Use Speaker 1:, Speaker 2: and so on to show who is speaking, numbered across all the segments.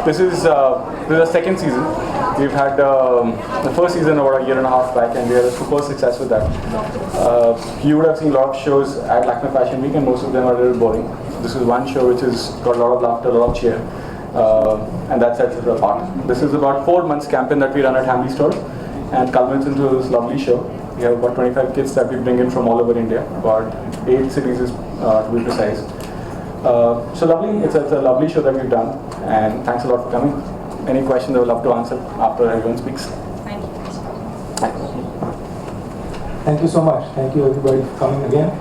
Speaker 1: This is the second season. We've had the first season about a year and a half back, and we had a super success with that. You would have seen a lot of shows at Lakme Fashion Week, and most of them are a little boring. This is one show which has got a lot of laughter, a lot of cheer, and that sets it apart. This is about 4 months campaign that we run at Hamleys store, and culminates into this lovely show. We have about 25 kids that we bring in from all over India, about 8 cities to be precise. So lovely, it's a lovely show that we've done, and thanks a lot for coming. Any questions I would love to answer after everyone speaks.
Speaker 2: Thank you.
Speaker 3: Thank you so much. Thank you everybody for coming again.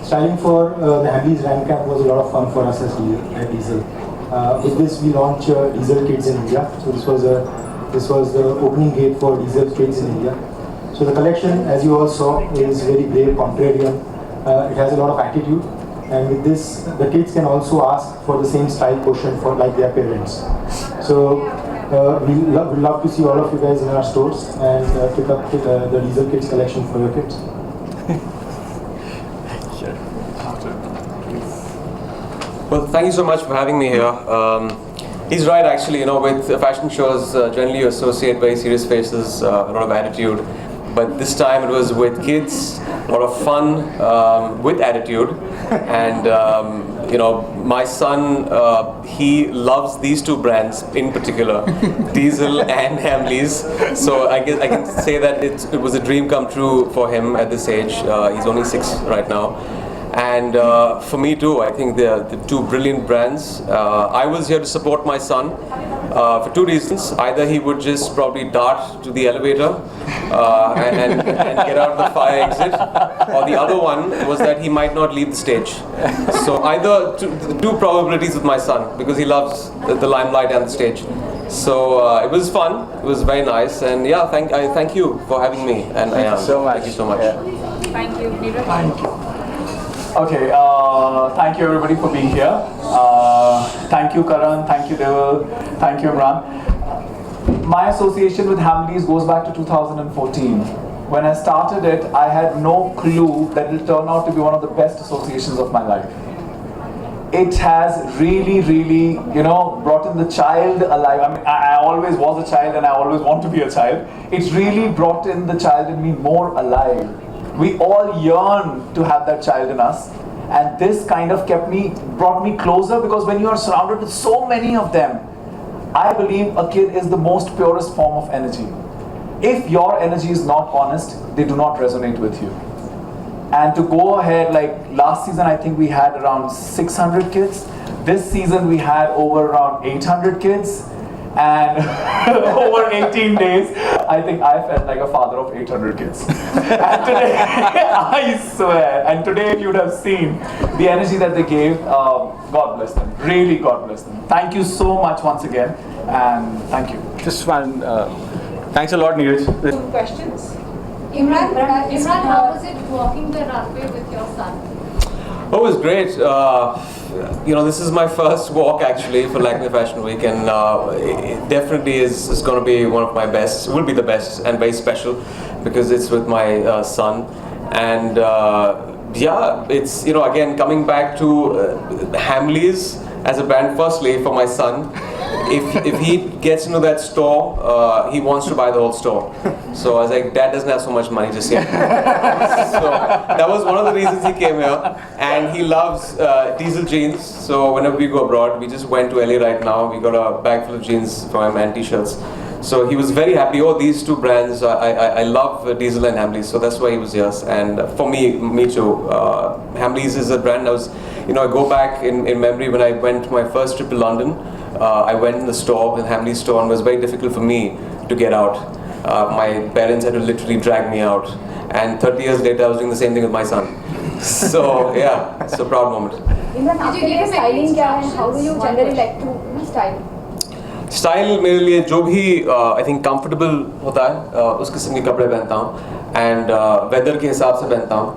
Speaker 3: Styling for the Hamleys Ram Camp was a lot of fun for us at Diesel. With this we launched Diesel Kids in India. So this was the opening gate for Diesel Kids in India. So the collection, as you all saw, is very brave, contrarian. It has a lot of attitude. And with this, the kids can also ask for the same style quotient for like their parents. So we'd love to see all of you guys in our stores and pick up the Diesel Kids collection for your kids.
Speaker 1: Sure.
Speaker 4: Well, thank you so much for having me here. He's right, actually. You know, with fashion shows, generally you associate very serious faces, a lot of attitude. But this time it was with kids, a lot of fun, with attitude. And you know, my son, he loves these two brands in particular, Diesel and Hamleys. So I guess I can say that it was a dream come true for him at this age. He's only 6 right now. And for me too, I think they're the two brilliant brands. I was here to support my son for 2 reasons. Either he would just probably dart to the elevator and get out of the fire exit, or the other one was that he might not leave the stage. So either two probabilities with my son, because he loves the limelight and the stage. So it was fun, it was very nice, and yeah, thank you for having me. And
Speaker 1: Thank you so much.
Speaker 4: Thank you so much.
Speaker 1: Yeah.
Speaker 2: Thank you.
Speaker 1: Thank you.
Speaker 5: Okay, thank you everybody for being here. Thank you Karan, thank you Devil, thank you Emran. My association with Hamleys goes back to 2014. When I started it, I had no clue that it will turn out to be one of the best associations of my life. It has really, you know, brought in the child alive. I mean, I always was a child and I always want to be a child. It's really brought in the child in me more alive. We all yearn to have that child in us, and this kind of brought me closer, because when you are surrounded with so many of them, I believe a kid is the most purest form of energy. If your energy is not honest, they do not resonate with you. And to go ahead, like last season I think we had around 600 kids. This season we had over around 800 kids. And over 18 days, I think I felt like a father of 800 kids. And today, I swear, and today if you would have seen the energy that they gave, God bless them, really God bless them. Thank you so much once again, and thank you.
Speaker 1: Just one, thanks a lot, Neeraj.
Speaker 2: Questions?
Speaker 6: Emran, how was it walking the runway with your son?
Speaker 4: Oh, it was great. You know, this is my first walk actually for Lakme Fashion Week, and it definitely is going to be one of my best. It will be the best and very special because it's with my son. And yeah, it's, you know, again coming back to Hamleys as a brand. Firstly, for my son, if he gets into that store, he wants to buy the whole store. So I was like, Dad doesn't have so much money just yet. So that was one of the reasons he came here. And he loves Diesel jeans. So whenever we go abroad, we just went to LA right now. We got a bag full of jeans for him and t-shirts. So he was very happy. Oh, these two brands, I love Diesel and Hamleys. So that's why he was here. And for me too. Hamleys is a brand I was, you know, I go back in memory when I went to my first trip to London. I went in the store, in Hamleys store, and it was very difficult for me to get out. My parents had to literally drag me out. And 30 years later, I was doing the same thing with my son. So yeah, it's a proud moment.
Speaker 6: Did you get styling and how do you generally like to style?
Speaker 4: Style मेरे लिए जो भी I think comfortable होता है उस किस्म के कपड़े पहनता हूँ एंड वेदर के हिसाब से पहनता हूँ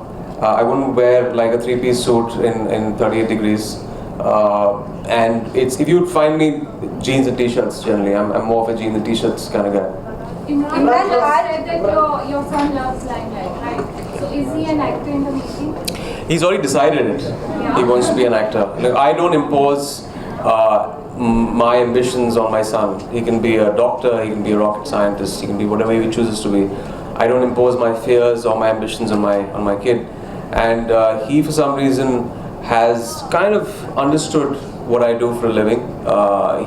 Speaker 4: I wouldn't wear like a 3-piece suit in 38 degrees and it's if you'd find me jeans and t-shirts generally I'm more of a jeans and t-shirts kind of guy.
Speaker 6: Imran said that your son loves limelight, right? So is he an actor in the making?
Speaker 4: He's already decided it. He wants to be an actor. Like, I don't impose my ambitions on my son. He can be a doctor, he can be a rocket scientist, he can be whatever he chooses to be. I don't impose my fears or my ambitions on my kid. And he, for some reason, has kind of understood what I do for a living.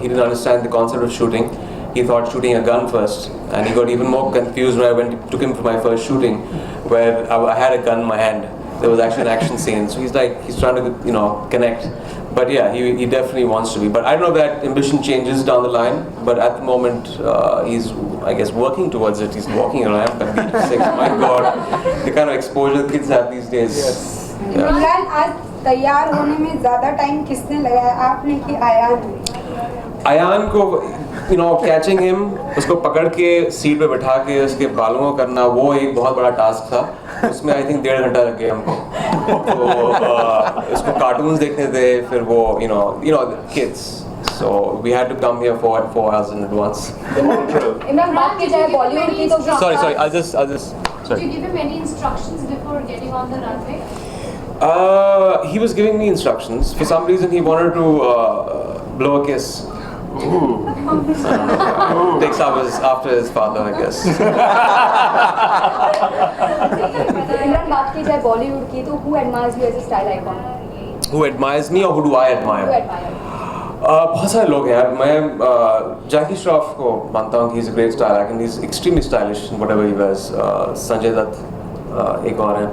Speaker 4: He didn't understand the concept of shooting. He thought shooting a gun first, and he got even more confused when I took him for my first shooting, where I had a gun in my hand. There was actually an action scene, so he's trying to, connect. But yeah, he definitely wants to be. But I don't know if that ambition changes down the line. But at the moment, he's, I guess, working towards it. He's walking around at age 6. My God, the kind of exposure kids have these days.
Speaker 5: Yes.
Speaker 4: Yeah.
Speaker 2: Imran, आज तैयार होने में ज़्यादा time किसने लगाया, आपने कि आयान ने?
Speaker 4: आयान को, कैचिंग हिम, उसको पकड़ के सीट पे बैठा के उसके बालों को करना, वो एक बहुत बड़ा टास्क था. उसमें आई थिंक 1.5 घंटा लग गया हमको. तो उसको कार्टून्स देखने थे, फिर वो kids. So we had to come here for 4 hours in advance.
Speaker 2: Imran, बात की जाए बॉलीवुड की तो
Speaker 4: Sorry, I'll just.
Speaker 6: Did you give him any instructions before getting on the runway?
Speaker 4: He was giving me instructions. For some reason, he wanted to blow a kiss. Takes after his father, I guess.
Speaker 2: Imran, बात की जाए बॉलीवुड की तो who admires you as a style icon?
Speaker 4: Who admires me or who do I admire?
Speaker 2: Who admire?
Speaker 4: बहुत सारे लोग हैं यार. मैं जैकी श्रॉफ को मानता हूँ कि he's a great style icon. He's extremely stylish in whatever he wears. Sanjay Dutt एक और है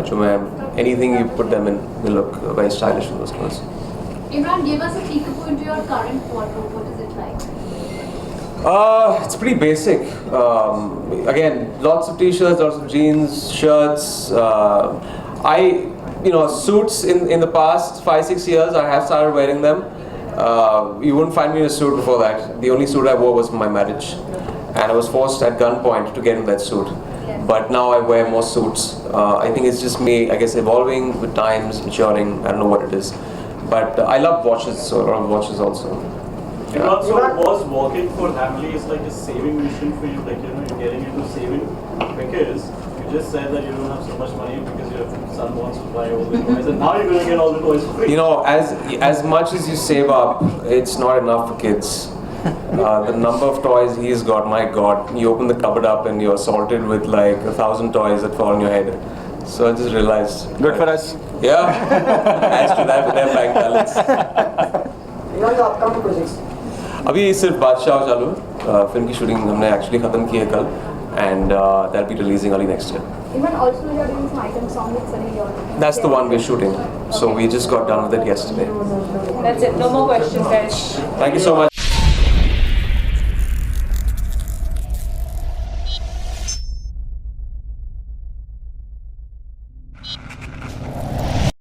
Speaker 4: जो मैं anything you put them in will look very stylish in those clothes.
Speaker 6: Imran, give us a peekaboo into your current wardrobe. What is it like?
Speaker 4: It's pretty basic. Again, lots of t-shirts, lots of jeans, shirts. Suits in the past 5-6 years, I have started wearing them. You wouldn't find me in a suit before that. The only suit I wore was for my marriage, and I was forced at gunpoint to get in that suit. But now I wear more suits. I think it's just me, I guess, evolving with times, maturing. I don't know what it is, but I love watches, so a lot of watches also.
Speaker 7: And also, was working for Hamleys like a saving mission for you? Like, you're getting into saving because you just said that you don't have so much money because your son wants to buy all the toys, and now you're going to get all the toys for free.
Speaker 4: As much as you save up, it's not enough for kids. The number of toys he's got, my God! You open the cupboard up and you're assaulted with like 1,000 toys that fall on your head. So I just realized.
Speaker 1: Good for us.
Speaker 4: Yeah. Adds to that with their bank balance.
Speaker 8: upcoming projects.
Speaker 4: अभी सिर्फ बादशाह चालू है. Film की shooting हमने actually खत्म की है कल, and that'll be releasing early next year.
Speaker 2: Imran, also you are doing some item song with Sunny Deol.
Speaker 4: That's the one we're shooting. So we just got done with it yesterday.
Speaker 9: That's it. No more questions, guys.
Speaker 4: Thank you so much.